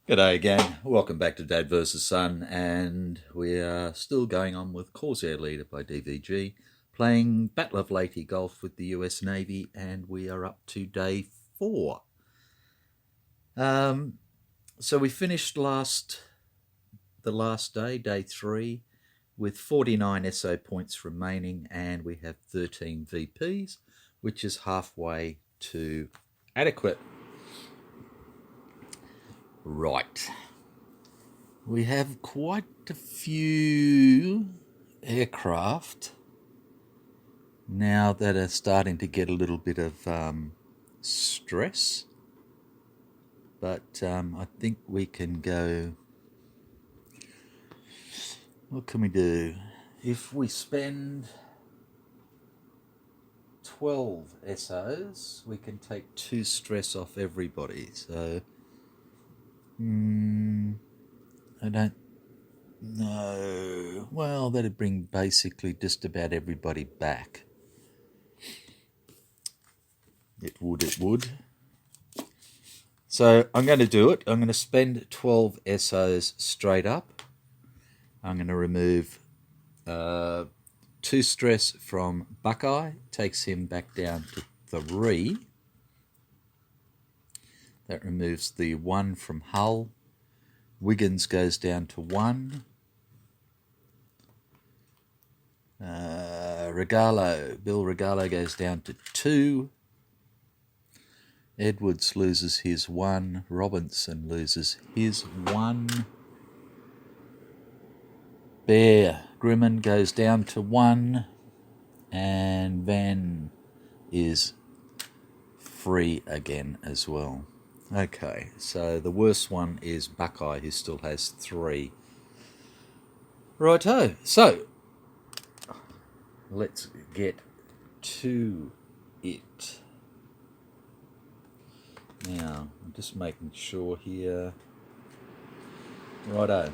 G'day again, welcome back to Dad vs Son, and we are still going on with Corsair Leader by DVG, playing Battle of Leyte Golf with the US Navy, and we are up to day 4. So we finished the last day, day 3, with 49 SO points remaining, and we have 13 VPs, which is halfway to adequate. Right. We have quite a few aircraft now that are starting to get a little bit of stress, but I think we can go. What can we do? If we spend 12 SOs, we can take 2 stress off everybody. So, I don't know. Well, that'd bring basically just about everybody back. It would. So I'm going to do it. I'm going to spend 12 SOs straight up. I'm going to remove 2 stress from Buckeye. Takes him back down to 3. That removes the 1 from Hull. Wiggins goes down to 1. Bill Regalo goes down to 2. Edwards loses his 1. Robinson loses his 1. Bear Grimman goes down to 1. And Van is free again as well. Okay, so the worst one is Buckeye, who still has 3. Righto, so let's get to it. Now, I'm just making sure here. Righto.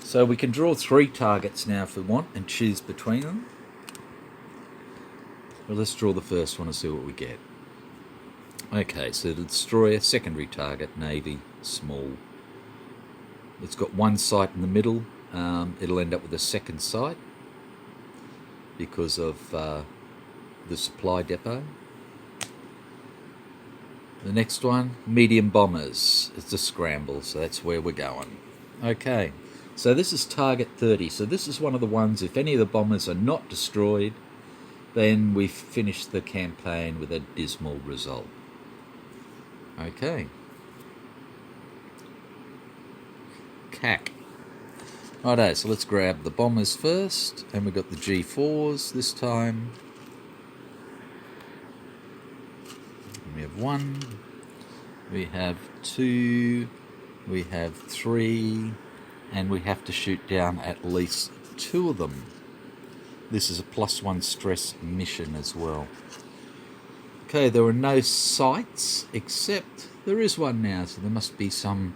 So we can draw 3 targets now if we want and choose between them. Well, let's draw the first one and see what we get. Okay, so the destroyer, secondary target, Navy, small. It's got 1 sight in the middle. It'll end up with a second sight because of the supply depot. The next one, medium bombers. It's a scramble, so that's where we're going. Okay, so this is target 30. So this is one of the ones, if any of the bombers are not destroyed, then we finish the campaign with a dismal result. Okay. CAC. Righto, so let's grab the bombers first, and we've got the G4s this time. We have 1, we have 2, we have 3, and we have to shoot down at least 2 of them. This is a +1 stress mission as well. Okay, there are no sights, except there is one now, so there must be some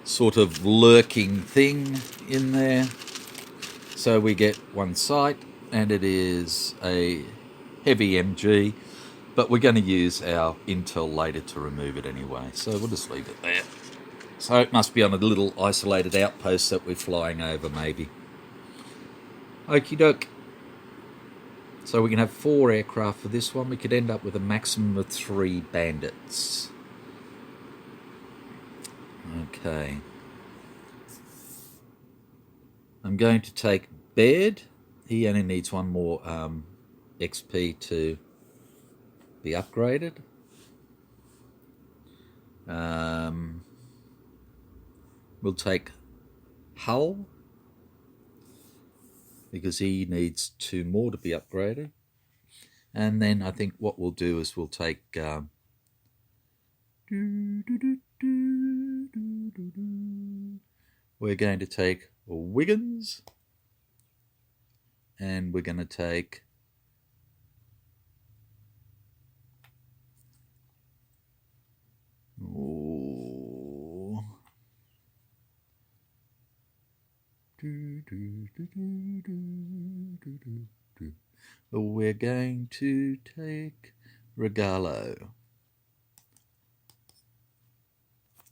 sort of lurking thing in there. So we get 1 sight, and it is a heavy MG, but we're going to use our intel later to remove it anyway, so we'll just leave it there. So it must be on a little isolated outpost that we're flying over, maybe. Okie doke. So we can have 4 aircraft for this one. We could end up with a maximum of 3 bandits. Okay. I'm going to take Baird. He only needs 1 more XP to be upgraded. We'll take Hull, because he needs 2 more to be upgraded. And then I think what we'll do is we'll take we're going to take Wiggins, and we're going to take we're going to take Regalo.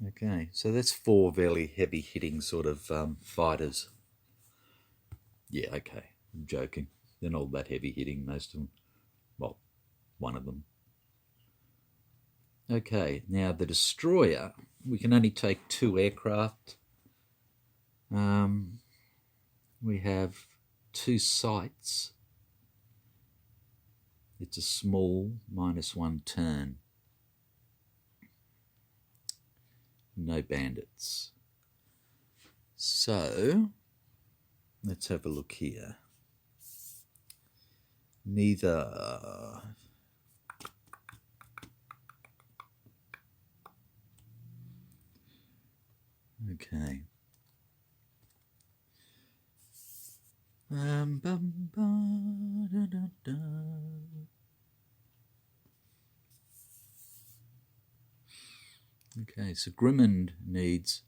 Okay, so that's 4 fairly heavy-hitting sort of fighters. Yeah, okay, I'm joking. They're not all that heavy-hitting, most of them. Well, one of them. Okay, now the destroyer, we can only take 2 aircraft. We have 2 sites. It's a small -1 turn. No bandits. So, let's have a look here. Neither... Okay. Okay, so Grimmond needs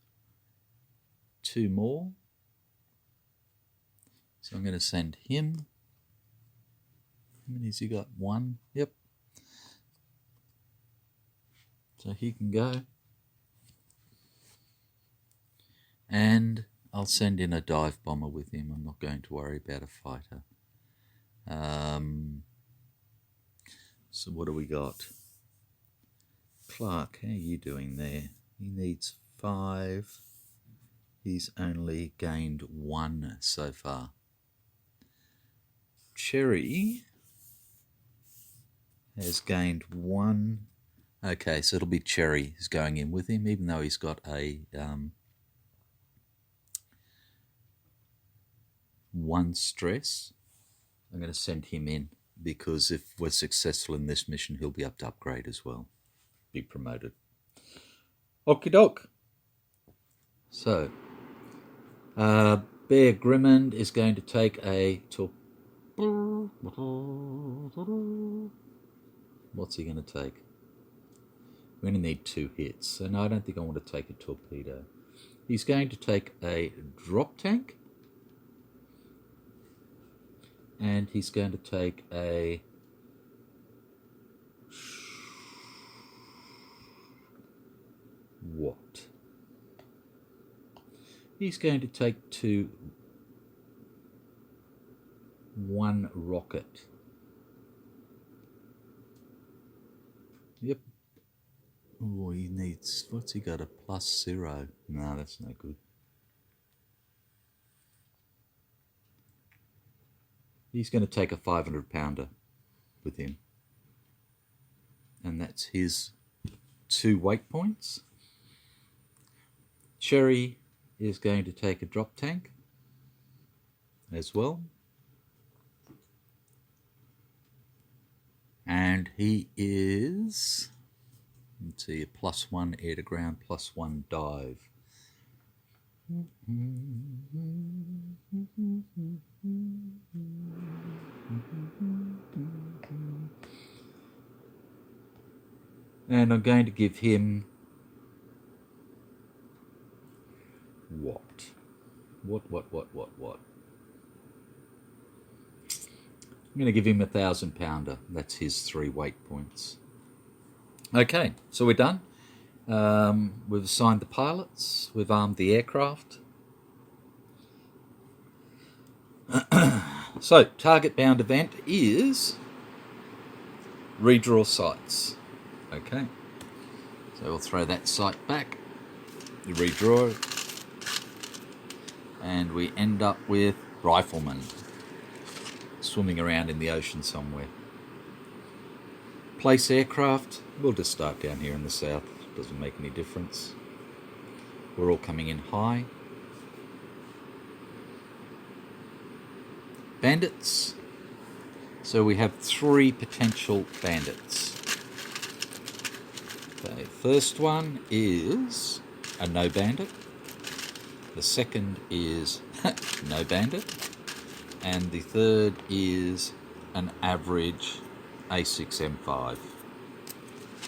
2 more. So I'm going to send him. How many has he got? 1? Yep. So he can go. And I'll send in a dive bomber with him. I'm not going to worry about a fighter. So what do we got? Clark, how are you doing there? He needs 5. He's only gained 1 so far. Cherry has gained 1. Okay, so it'll be Cherry who's going in with him, even though he's got a 1 stress. I'm going to send him in because if we're successful in this mission, he'll be up to upgrade as well. Be promoted. Okie doke. So, Bear Grimmond is going to take a What's he going to take? We're going to need 2 hits. And I don't think I want to take a torpedo. He's going to take a drop tank. And he's going to take a... What? He's going to take 1 rocket. Yep. Oh, he needs... What's he got? A +0. No, that's no good. He's going to take a 500-pounder with him. And that's his 2 weight points. Cherry is going to take a drop tank as well. And he is, let's see, a +1 air to ground, +1 dive. And I'm going to give him what? What? I'm going to give him a 1,000-pounder. That's his 3 weight points. Okay, so we're done. We've assigned the pilots. We've armed the aircraft. So, target-bound event is redraw sites. Okay, so we'll throw that site back, redraw it, and we end up with riflemen swimming around in the ocean somewhere. Place aircraft, we'll just start down here in the south, doesn't make any difference. We're all coming in high. Bandits, so we have 3 potential bandits. Okay, first one is a no bandit. The second is no bandit. And the third is an average A6M5.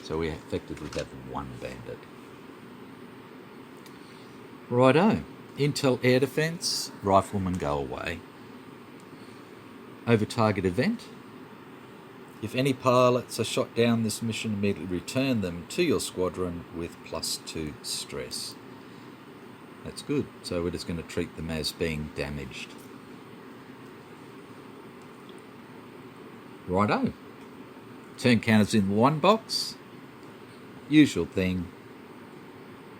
So we effectively have 1 bandit. Righto. Intel air defense, riflemen go away. Over target event, If any pilots are shot down this mission, immediately return them to your squadron with +2 stress. That's good. So we're just going to treat them as being damaged. Righto. Turn counters in one box. Usual thing.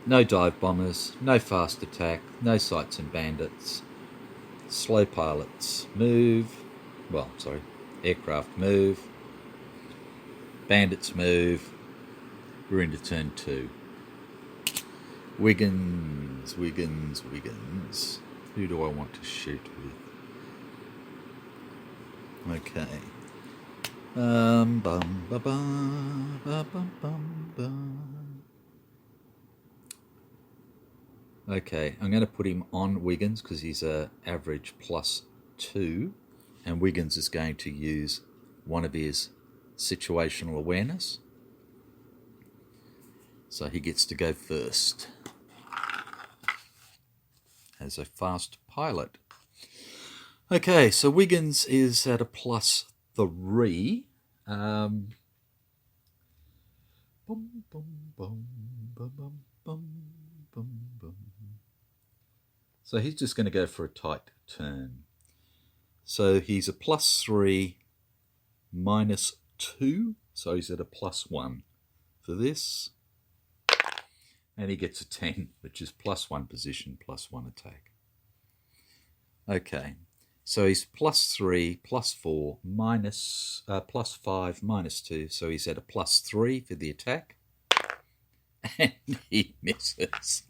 No dive bombers, no fast attack, no sights and bandits. Slow pilots move. Aircraft move. Bandits move. We're into turn 2. Wiggins. Who do I want to shoot with? Okay. Okay, I'm going to put him on Wiggins because he's a average +2, and Wiggins is going to use one of his situational awareness. So he gets to go first as a fast pilot. Okay, so Wiggins is at a +3. So he's just going to go for a tight turn. So he's a +3 -2. So he's at a +1 for this. And he gets a 10, which is +1 position, +1 attack. Okay. So he's +3, +4, +5, -2. So he's at a +3 for the attack. And he misses.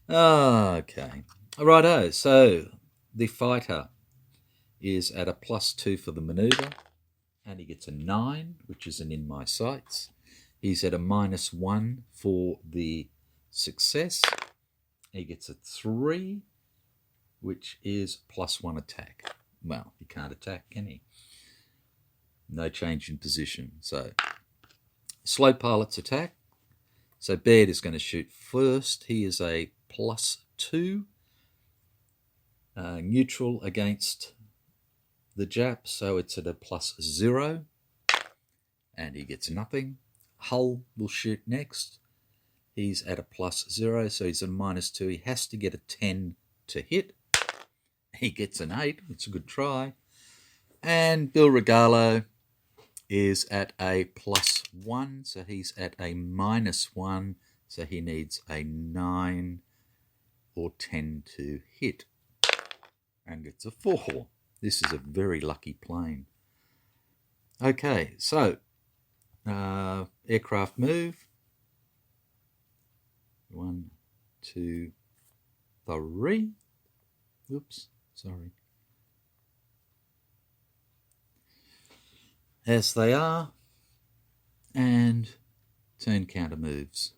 Okay. Righto. So the fighter is at a +2 for the maneuver. And he gets a 9, which is an in my sights. He's at a -1 for the success. He gets a 3, which is +1 attack. Well, he can't attack, can he? No change in position. So, slow pilot's attack. So, Baird is going to shoot first. He is a +2. Neutral against the Jap, so it's at a +0. And he gets nothing. Hull will shoot next. He's at a +0, so he's a -2. He has to get a 10 to hit. He gets an 8. It's a good try. And Bill Regalo is at a +1, so he's at a -1, so he needs a 9 or 10 to hit. And gets a 4. This is a very lucky plane. Okay, so aircraft move. 1, 2, 3. Oops, sorry. As they are, and turn counter moves.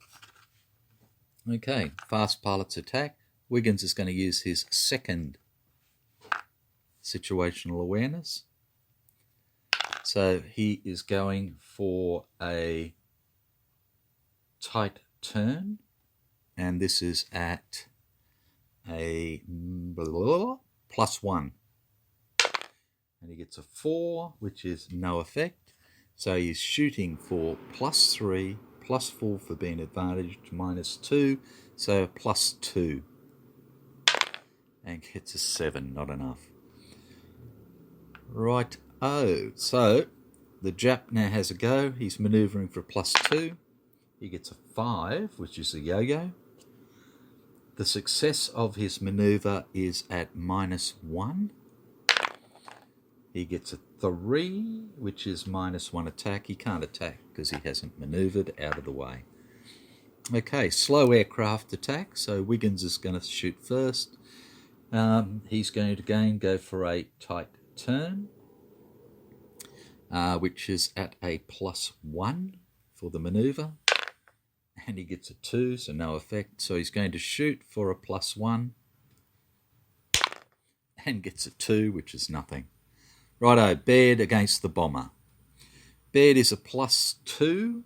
Okay, fast pilot's attack. Wiggins is going to use his second situational awareness. So he is going for a tight turn, and this is at a +1. And he gets a 4, which is no effect. So he's shooting for +3, +4 for being advantaged, -2, so +2. And gets a 7, not enough. Right, so the Jap now has a go. He's manoeuvring for +2. He gets a 5, which is a yo-yo. The success of his manoeuvre is at -1. He gets a 3, which is -1 attack. He can't attack because he hasn't manoeuvred out of the way. Okay, slow aircraft attack. So Wiggins is going to shoot first. He's going to again go for a tight turn, which is at a +1 for the manoeuvre. And he gets a 2, so no effect. So he's going to shoot for a +1 and gets a 2, which is nothing. Righto, Baird against the bomber. Baird is a +2.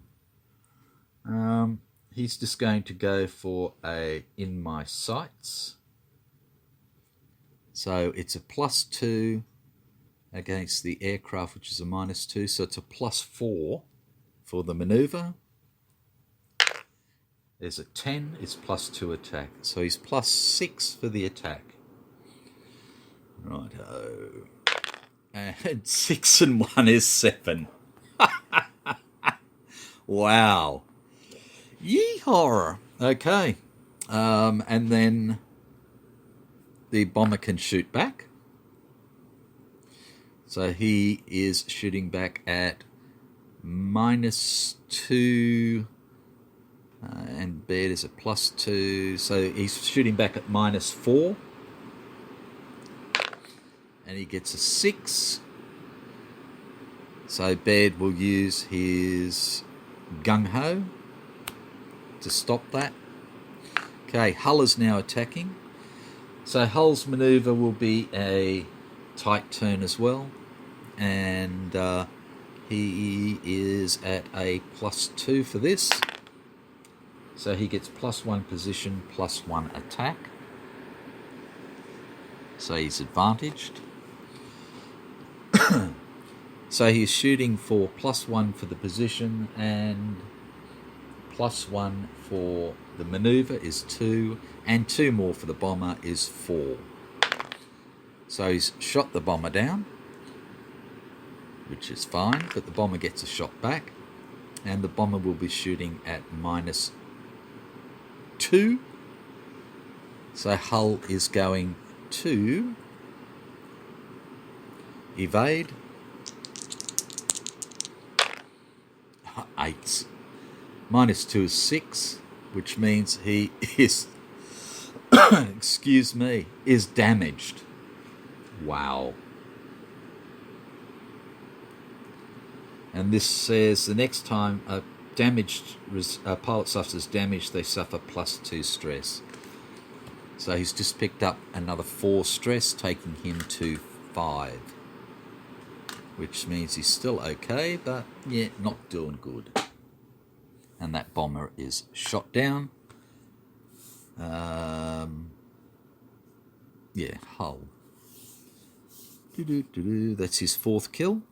He's just going to go for a in my sights. So it's a +2 against the aircraft, which is a -2. So it's a +4 for the maneuver. There's a 10, it's +2 attack. So he's +6 for the attack. Righto. And 6 and 1 is 7. Wow. Yeehaw. Okay. And then the bomber can shoot back. So he is shooting back at -2. And bed is a +2. So he's shooting back at -4. And he gets a 6. So Baird will use his gung-ho to stop that. Okay, Hull is now attacking. So Hull's maneuver will be a tight turn as well. And he is at a +2 for this. So he gets +1 position, +1 attack. So he's advantaged. So he's shooting for +1 for the position, and +1 for the maneuver is 2, and 2 more for the bomber is 4. So he's shot the bomber down, which is fine, but the bomber gets a shot back, and the bomber will be shooting at -2. So Hull is going to evade. 8. -2 is 6, which means he is, excuse me, is damaged. Wow. And this says the next time a pilot suffers damage, they suffer +2 stress. So he's just picked up another 4 stress, taking him to 5. Which means he's still okay, but yeah, not doing good. And that bomber is shot down. Yeah, Hull. That's his 4th kill.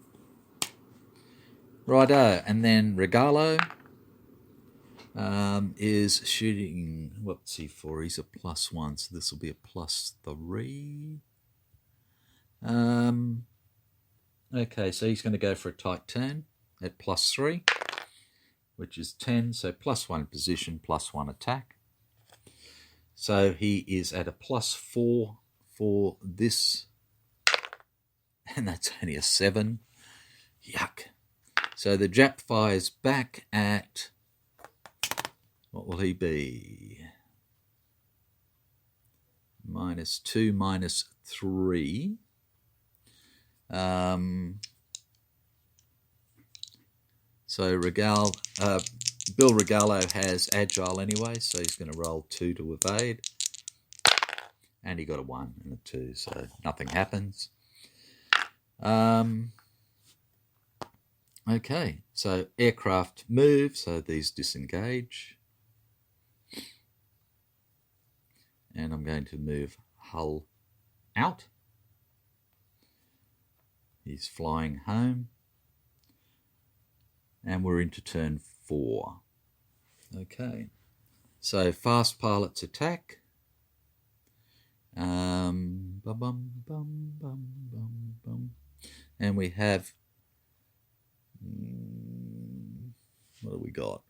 Righto, and then Regalo is shooting, what's he for? He's a +1, so this will be a +3. Okay, so he's going to go for a tight turn at +3, which is 10, so +1 position, +1 attack. So he is at a +4 for this, and that's only a 7. Yuck. So the Jap fires back at, what will he be? -2, -3. So Bill Regalo has agile anyway, so he's going to roll 2 to evade. And he got a 1 and a 2, so nothing happens. Okay, so aircraft move, so these disengage. And I'm going to move Hull out. He's flying home. And we're into turn 4. Okay, so fast pilots attack. And we have, what do we got?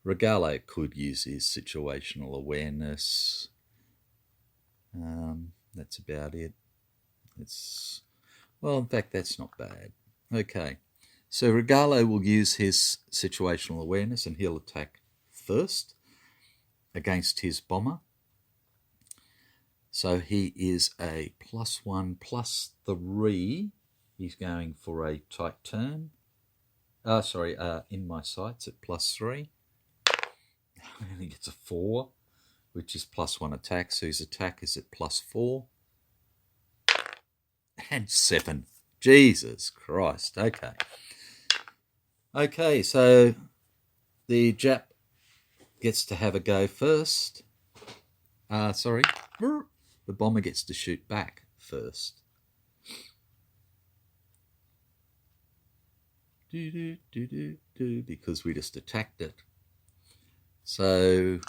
Regalo could use his situational awareness. That's about it. Well, in fact, that's not bad. Okay, so Regalo will use his situational awareness and he'll attack first against his bomber. So he is a +1 +3. He's going for a tight turn. In my sights at +3. And he gets a 4, which is +1 attack. So his attack is at +4. And 7. Jesus Christ. Okay. Okay, so the Jap gets to have a go first. The bomber gets to shoot back first. because we just attacked it. So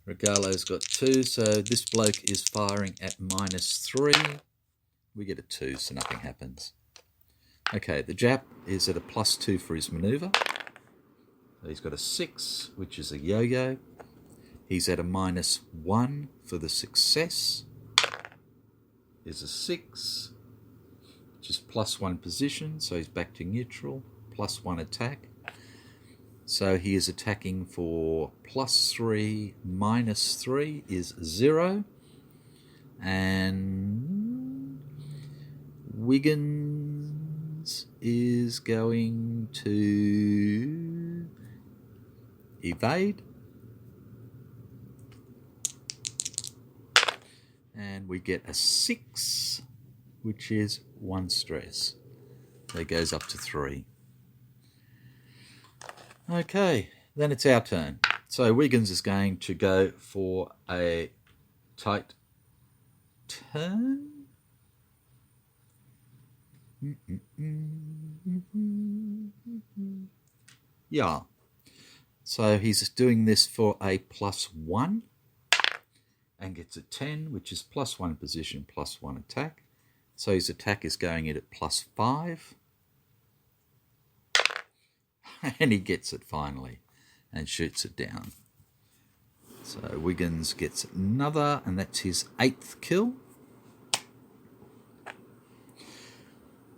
Regalo's got 2, so this bloke is firing at -3. We get a 2, so nothing happens. Okay, the Jap is at a +2 for his manoeuvre. So he's got a 6, which is a yo-yo. He's at a -1 for the success. Is a 6, which is +1 position, so he's back to neutral, +1 attack. So he is attacking for +3, -3 is 0. And Wiggins is going to evade. And we get a 6, which is 1 stress. So it goes up to 3. Okay, then it's our turn. So Wiggins is going to go for a tight turn. Yeah. So he's doing this for a +1 and gets a 10, which is +1 position, +1 attack. So his attack is going in at +5. And he gets it finally and shoots it down. So Wiggins gets another, and that's his 8th kill.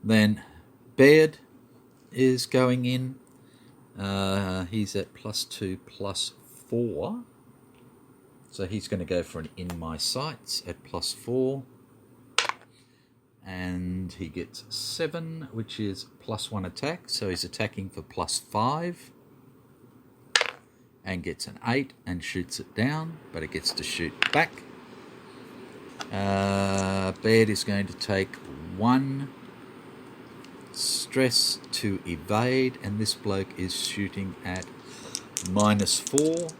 Then Baird is going in. He's at +2, +4. So he's going to go for an in my sights at +4. And he gets 7, which is +1 attack. So he's attacking for +5. And gets an 8 and shoots it down, but it gets to shoot back. Baird is going to take 1 stress to evade, and this bloke is shooting at -4.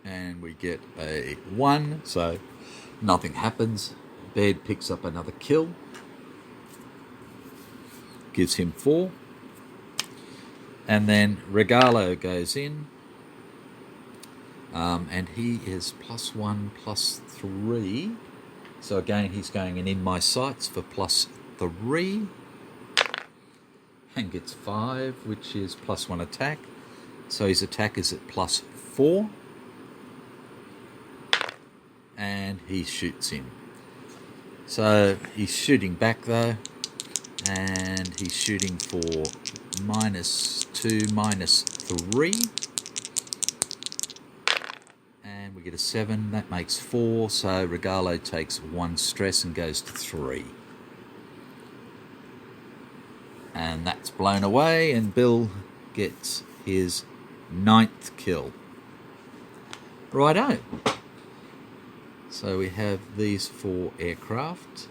And we get a 1, so nothing happens. Baird picks up another kill. Gives him 4. And then Regalo goes in. And he is +1, +3. So again, he's going in my sights for +3. And gets 5, which is +1 attack. So his attack is at +4. And he shoots him. So he's shooting back though. And he's shooting for -2, -3. And we get a 7. That makes 4. So Regalo takes 1 stress and goes to 3. And that's blown away, and Bill gets his 9th kill. Righto. So we have these 4 aircraft.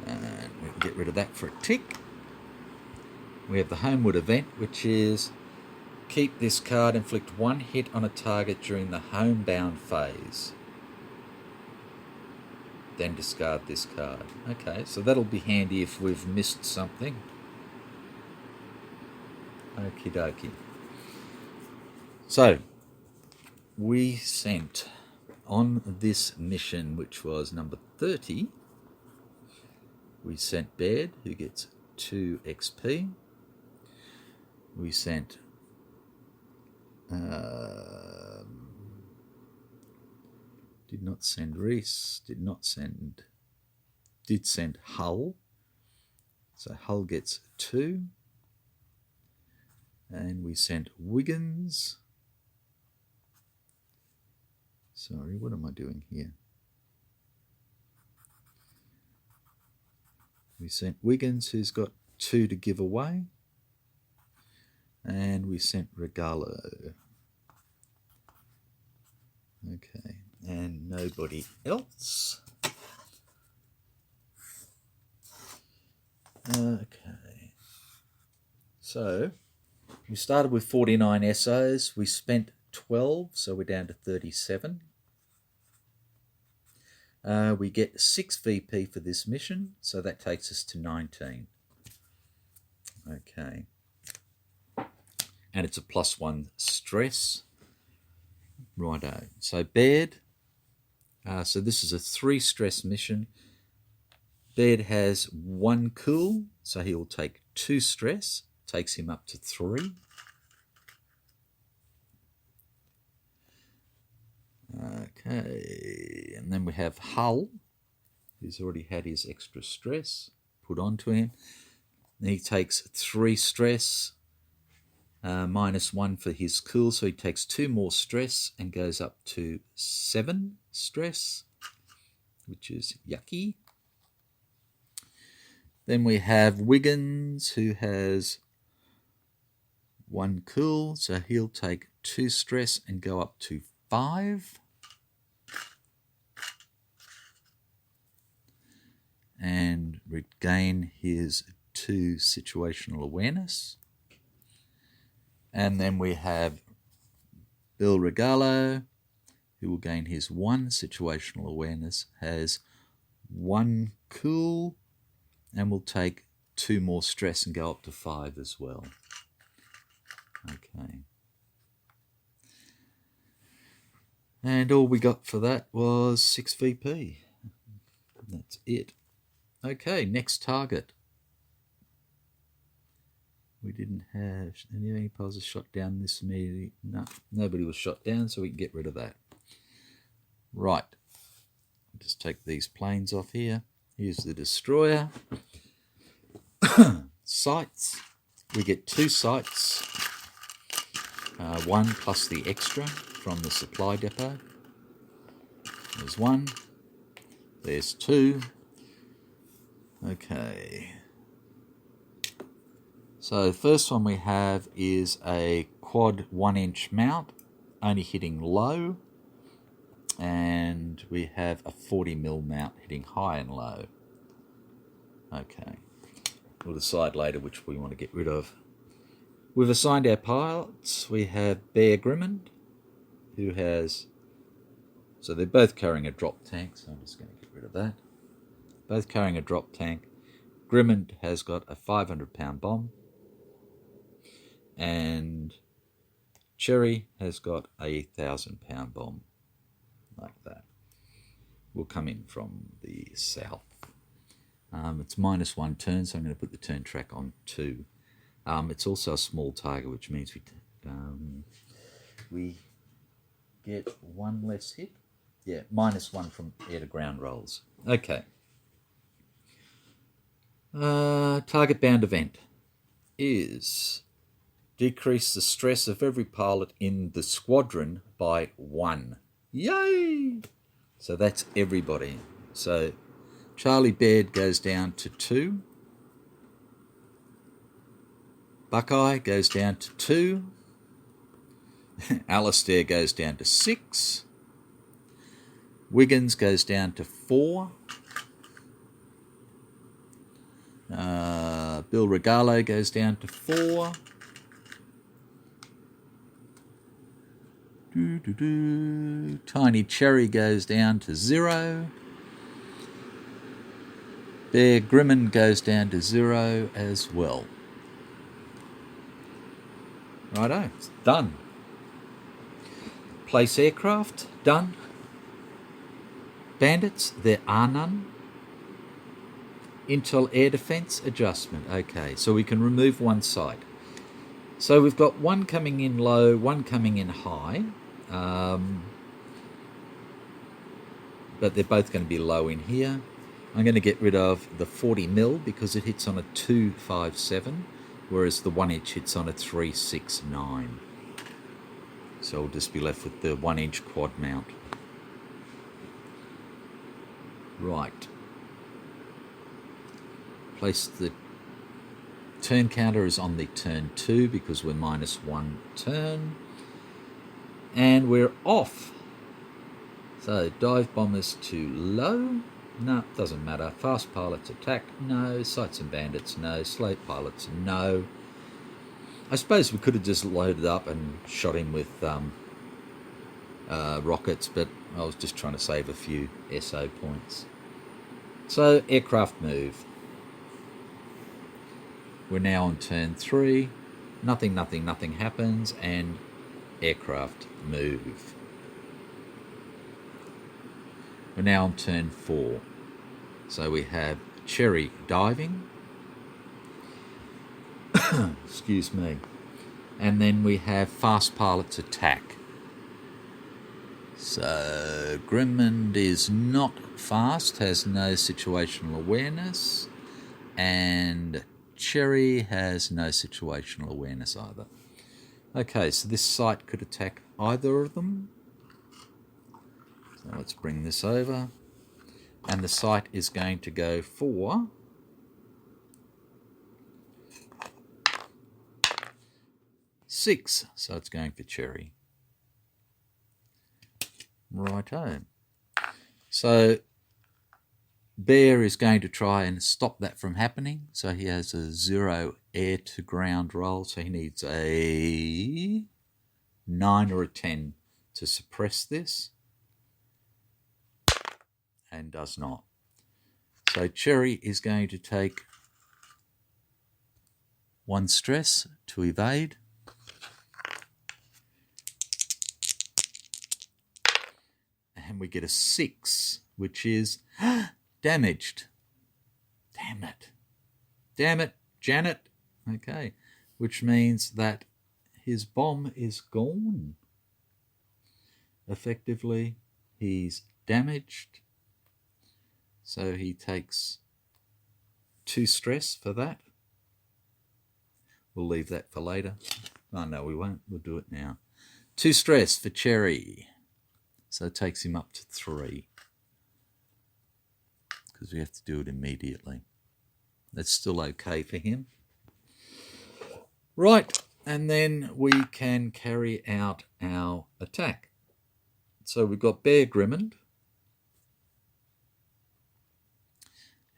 And we can get rid of that for a tick. We have the Homewood event, which is keep this card, inflict 1 hit on a target during the homebound phase. Then discard this card. Okay, so that'll be handy if we've missed something. Okie dokie. So, we sent on this mission, which was number 30, we sent Baird, who gets 2 XP. We sent did not send Reese, did send Hull. So Hull gets 2. And we sent Wiggins. Sorry, what am I doing here? We sent Wiggins, who's got 2 to give away. And we sent Regalo. Okay, and nobody else. Okay. So, we started with 49 SOs. We spent 12, so we're down to 37. We get 6 VP for this mission, so that takes us to 19. Okay. And it's a +1 stress. Righto. So Baird, so this is a 3 stress mission. Baird has 1 cool, so he will take 2 stress, takes him up to 3. Okay, and then we have Hull, who's already had his extra stress put onto him. And he takes 3 stress, -1 for his cool, so he takes 2 more stress and goes up to 7 stress, which is yucky. Then we have Wiggins, who has 1 cool, so he'll take 2 stress and go up to 5. And regain his 2 situational awareness. And then we have Bill Regalo, who will gain his 1 situational awareness, has 1 cool, and will take 2 more stress and go up to 5 as well. Okay. And all we got for that was 6 VP. That's it. Okay, next target. We didn't have any positives shot down this immediately. No, nobody was shot down, so we can get rid of that. Right. Just take these planes off here. Here's the destroyer. Sights. We get 2 sights. 1 plus the extra from the supply depot. There's 1. There's 2. Okay. So the first one we have is a quad 1-inch mount, only hitting low. And we have a 40mm mount hitting high and low. Okay. We'll decide later which we want to get rid of. We've assigned our pilots. We have Bear Grimmond, who has... So they're both carrying a drop tank, so I'm just going to get rid of that. Both carrying a drop tank. Grimmond has got a 500-pound bomb. And Cherry has got a 1,000-pound bomb. Like that. Will come in from the south. It's -1 turn, so I'm going to put the turn track on 2. It's also a small target, which means we get 1 less hit. Yeah, -1 from air to ground rolls. Okay. Target bound event is decrease the stress of every pilot in the squadron by 1. Yay! So that's everybody. So Charlie Baird goes down to 2. Buckeye goes down to 2. Alistair goes down to 6. Wiggins goes down to 4. Bill Regalo goes down to 4. Tiny Cherry goes down to 0. Bear Grimmond goes down to 0 as well. Righto, it's done. Place aircraft, done. Bandits, there are none. Intel air defense adjustment. Okay, so we can remove 1 site. So we've got 1 coming in low, 1 coming in high. But they're both going to be low in here. I'm going to get rid of the 40mm because it hits on a 257, whereas the 1-inch hits on a 369. So we'll just be left with the 1-inch quad mount. Right. Place the turn counter is on the turn 2 because we're -1 turn. And we're off. So dive bombers to low. No, doesn't matter. Fast pilots attack. No. Sights and bandits. No. Slate pilots. No. I suppose we could have just loaded up and shot him with rockets, but I was just trying to save a few SO points. So, aircraft move. We're now on turn 3. Nothing happens, and aircraft move. We're now on turn 4. So we have Cherry diving. Excuse me. And then we have Fast Pilot's attack. So Grimond is not fast, has no situational awareness, and Cherry has no situational awareness either. Okay, so this sight could attack either of them. So let's bring this over. And the sight is going to go for 6. So it's going for Cherry. Righto. So Bear is going to try and stop that from happening. So he has a 0 air to ground roll. So he needs a 9 or a 10 to suppress this. And does not. So Cherry is going to take 1 stress to evade. And we get a 6, which is damaged. Damn it. Damn it, Janet. Okay. Which means that his bomb is gone. Effectively, he's damaged. So he takes 2 stress for that. We'll leave that for later. Oh, no, we won't. We'll do it now. 2 stress for Cherry. So it takes him up to 3. Because we have to do it immediately. That's still okay for him. Right, and then we can carry out our attack. So we've got Bear Grimond,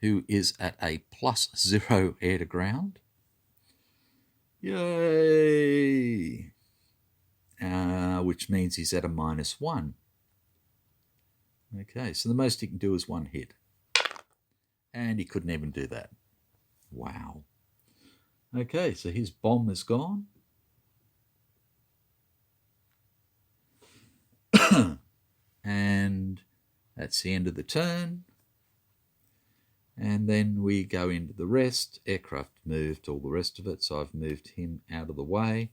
who is at a +0 air to ground. Yay! Which means he's at a -1. Okay, so the most he can do is 1 hit. And he couldn't even do that. Wow. Okay, so his bomb is gone. And that's the end of the turn. And then we go into the rest. Aircraft moved, all the rest of it. So I've moved him out of the way.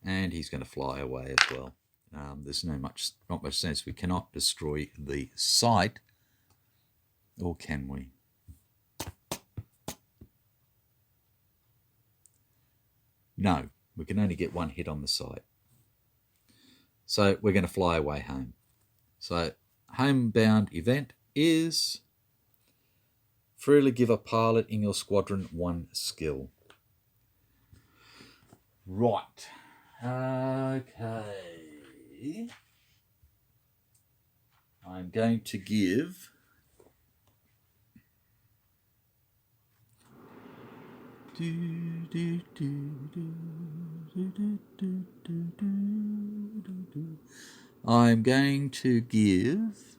And he's going to fly away as well. There's not much sense. We cannot destroy the site. Or can we? No, we can only get 1 hit on the site. So we're going to fly away home. So homebound event is freely give a pilot in your squadron 1 skill. Right. Okay. I'm going to give I'm going to give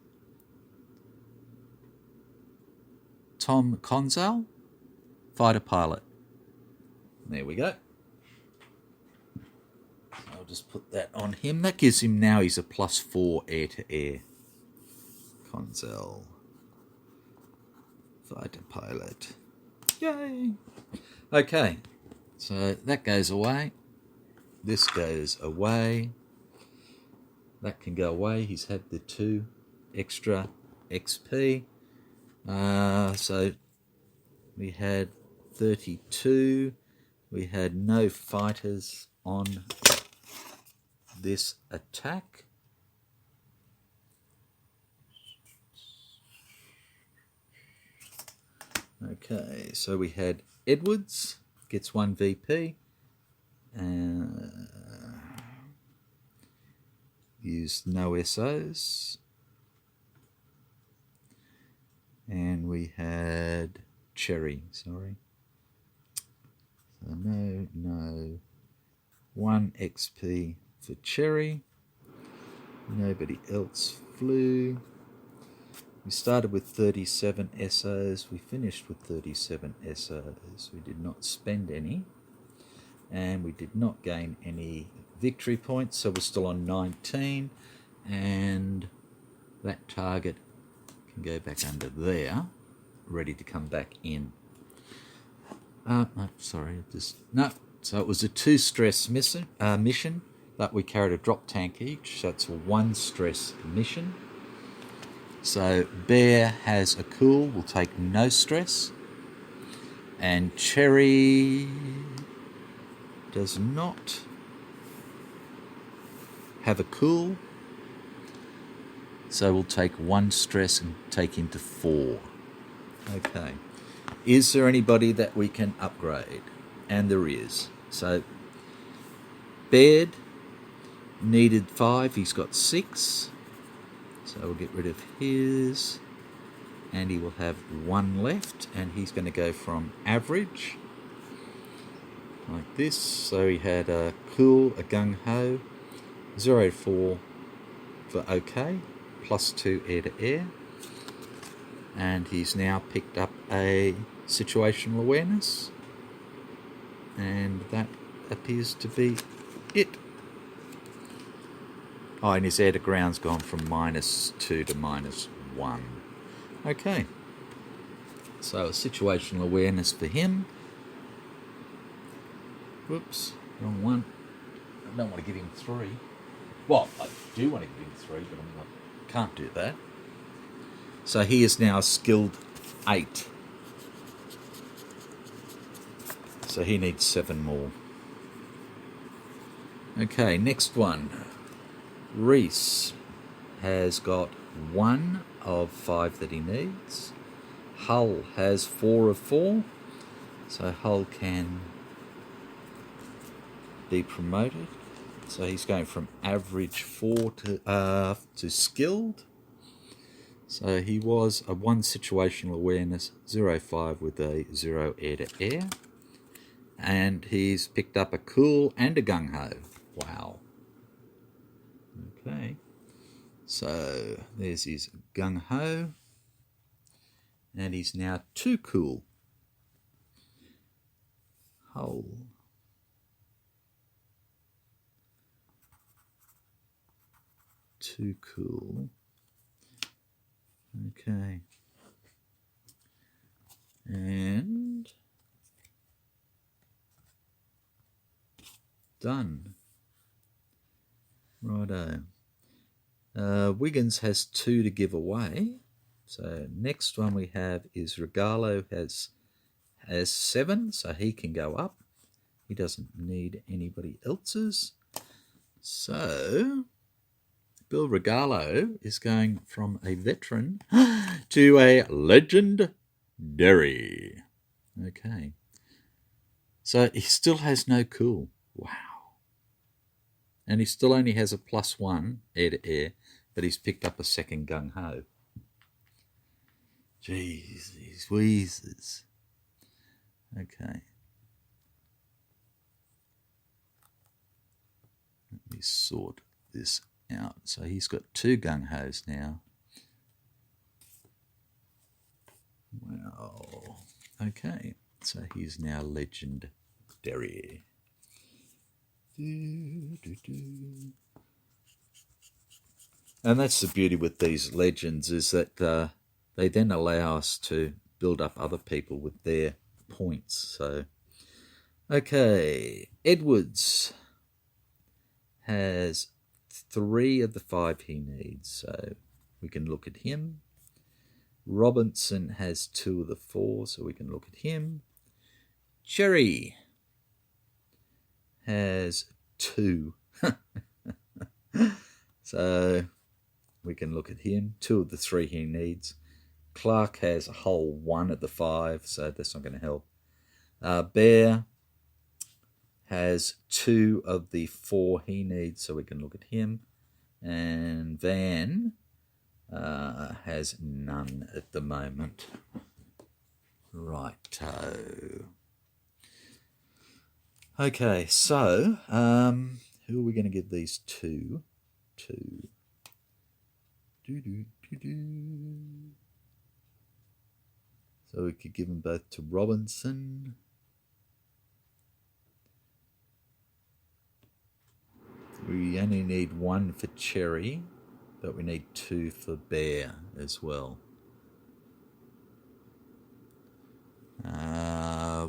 Tom Conzel, fighter pilot. There we go. I'll just put that on him. That gives him now, he's a +4 air to air. Conzel, fighter pilot. Yay! Okay, so that goes away. This goes away. That can go away. He's had the 2 extra XP. So we had 32. We had no fighters on this attack. Okay, so we had Edwards gets 1 VP. Used no SOs. And we had Cherry, sorry. So no. 1 XP for Cherry. Nobody else flu. We started with 37 SOs. We finished with 37 SOs. We did not spend any. And we did not gain any victory points, so we're still on 19. And that target can go back under there, ready to come back in. No, sorry, no. So it was a 2 stress mission, but we carried a drop tank each, so it's a 1 stress mission. So Bear has a cool, will take no stress, and Cherry does not have a cool, so we'll take 1 stress and take him to 4. Okay. Is there anybody that we can upgrade? And there is. So Baird needed 5, he's got 6. So we'll get rid of his, and he will have 1 left, and he's going to go from average, like this. So he had a cool, a gung-ho, 0 to 4 for OK, +2 air to air. And he's now picked up a situational awareness, and that appears to be it. Oh, and his air to ground's gone from -2 to -1. Okay. So a situational awareness for him. Whoops, wrong one. I don't want to give him 3. Well, I do want to give him 3, but I can't do that. So he is now skilled 8. So he needs 7 more. Okay, next one. Reese has got 1 of 5 that he needs. Hull has 4 of 4. So Hull can be promoted. So he's going from average 4 to skilled. So he was a 1 situational awareness, 0.5 with a 0 air to air. And he's picked up a cool and a gung-ho. Wow. Okay. So there's his gung-ho. And he's now 2 cool. Hull. 2 cool. Okay. And done. Righto. Wiggins has 2 to give away. So next one we have is Regalo has 7, so he can go up. He doesn't need anybody else's. So Bill Regalo is going from a veteran to a legendary. Okay. So he still has no cool. Wow. And he still only has a +1 air to air, but he's picked up a 2nd gung-ho. Jeez, these wheezes. Okay. Let me sort this out. So he's got 2 gung-hos now. Wow. Okay. So he's now legendary. And that's the beauty with these legends, is that they then allow us to build up other people with their points. So, okay, Edwards has 3 of the 5 he needs, so we can look at him. Robinson has 2 of the 4, so we can look at him. Cherry has 2. So we can look at him. 2 of the 3 he needs. Clark has a whole 1 of the 5, so that's not going to help. Bear has 2 of the 4 he needs, so we can look at him. And Van has none at the moment. Righto. Okay, so who are we going to give these to? So we could give them both to Robinson. We only need one for Cherry, but we need two for Bear as well.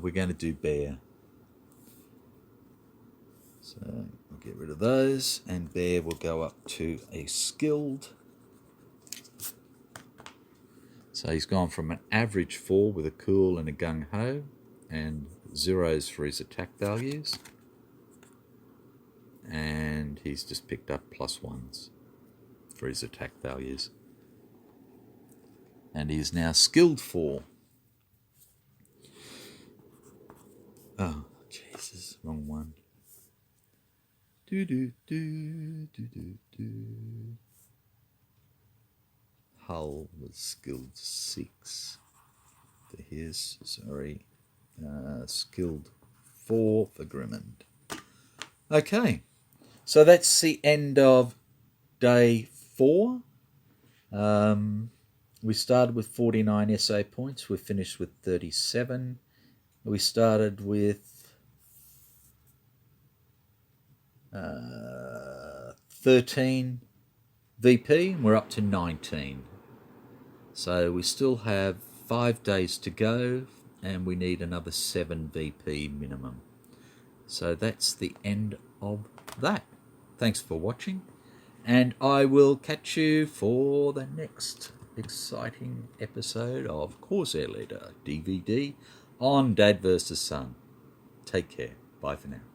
We're going to do Bear. So we'll get rid of those, and Bear will go up to a skilled. So he's gone from an average 4 with a cool and a gung-ho, and 0s for his attack values. And he's just picked up +1s for his attack values. And he is now skilled 4. Oh, Jesus, wrong one. Hull was skilled 6 for his, skilled 4 for Grimmond. Okay, so that's the end of day 4. We started with 49 SA points. We finished with 37. We started with 13 VP, and we're up to 19. So we still have 5 days to go, and we need another 7 VP minimum. So that's the end of that. Thanks for watching, and I will catch you for the next exciting episode of Corsair Leader DVD on Dad vs. Son. Take care. Bye for now.